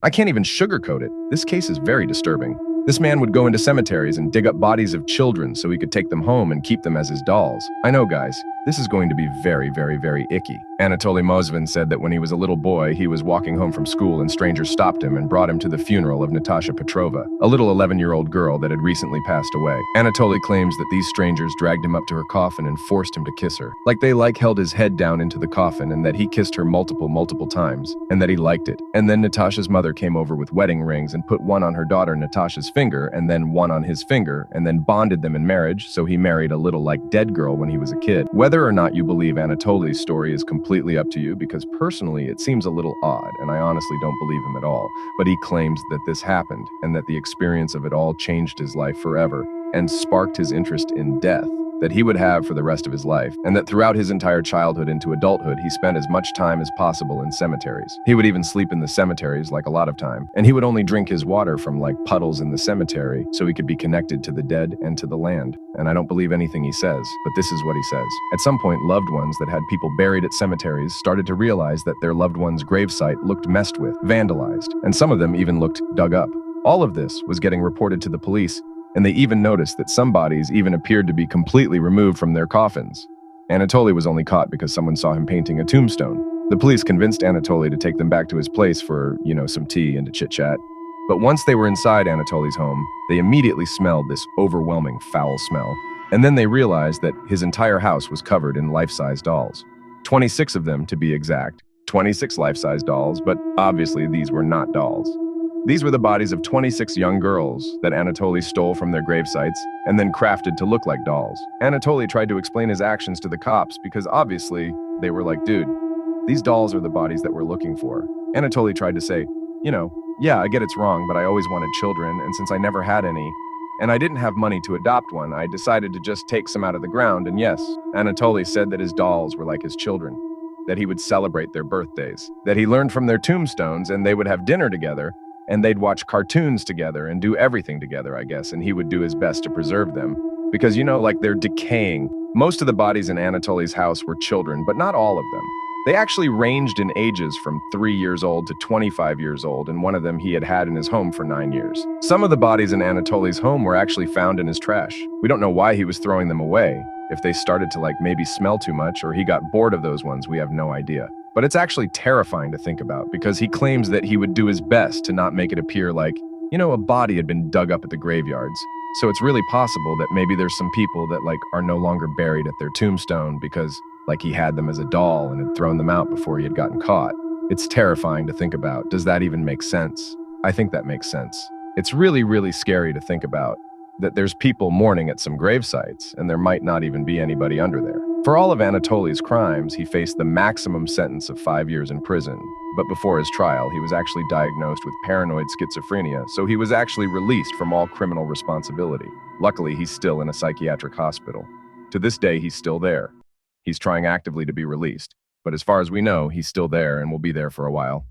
I can't even sugarcoat it. This case is very disturbing. This man would go into cemeteries and dig up bodies of children so he could take them home and keep them as his dolls. I know, guys, this is going to be very, very, very icky. Anatoly Moskvin said that when he was a little boy, he was walking home from school and strangers stopped him and brought him to the funeral of Natasha Petrova, a little 11-year-old girl that had recently passed away. Anatoly claims that these strangers dragged him up to her coffin and forced him to kiss her. Like they held his head down into the coffin and that he kissed her multiple times and that he liked it. And then Natasha's mother came over with wedding rings and put one on her daughter Natasha's finger and then one on his finger and then bonded them in marriage, so he married a little dead girl when he was a kid. Whether or not you believe Anatoly's story is completely up to you, because personally it seems a little odd and I honestly don't believe him at all, but he claims that this happened and that the experience of it all changed his life forever and sparked his interest in death that he would have for the rest of his life, and that throughout his entire childhood into adulthood, he spent as much time as possible in cemeteries. He would even sleep in the cemeteries a lot of time, and he would only drink his water from puddles in the cemetery so he could be connected to the dead and to the land. And I don't believe anything he says, but this is what he says. At some point, loved ones that had people buried at cemeteries started to realize that their loved one's gravesite looked messed with, vandalized, and some of them even looked dug up. All of this was getting reported to the police, and they even noticed that some bodies even appeared to be completely removed from their coffins. Anatoly was only caught because someone saw him painting a tombstone. The police convinced Anatoly to take them back to his place for, some tea and to chit-chat. But once they were inside Anatoly's home, they immediately smelled this overwhelming foul smell. And then they realized that his entire house was covered in life-size dolls. 26 of them, to be exact. 26 life-size dolls, but obviously these were not dolls. These were the bodies of 26 young girls that Anatoly stole from their gravesites and then crafted to look like dolls. Anatoly tried to explain his actions to the cops because obviously they were like, dude, these dolls are the bodies that we're looking for. Anatoly tried to say, yeah, I get it's wrong, but I always wanted children, and since I never had any, and I didn't have money to adopt one, I decided to just take some out of the ground, and yes, Anatoly said that his dolls were like his children, that he would celebrate their birthdays, that he learned from their tombstones, and they would have dinner together, and they'd watch cartoons together and do everything together, I guess, and he would do his best to preserve them. Because, they're decaying. Most of the bodies in Anatoly's house were children, but not all of them. They actually ranged in ages from 3 years old to 25 years old, and one of them he had in his home for 9 years. Some of the bodies in Anatoly's home were actually found in his trash. We don't know why he was throwing them away. If they started to maybe smell too much or he got bored of those ones, we have no idea. But it's actually terrifying to think about because he claims that he would do his best to not make it appear like, a body had been dug up at the graveyards. So it's really possible that maybe there's some people that are no longer buried at their tombstone because he had them as a doll and had thrown them out before he had gotten caught. It's terrifying to think about. Does that even make sense? I think that makes sense. It's really, really scary to think about that there's people mourning at some grave sites and there might not even be anybody under there. For all of Anatoly's crimes, he faced the maximum sentence of 5 years in prison. But before his trial, he was actually diagnosed with paranoid schizophrenia, so he was actually released from all criminal responsibility. Luckily, he's still in a psychiatric hospital. To this day, he's still there. He's trying actively to be released. But as far as we know, he's still there and will be there for a while.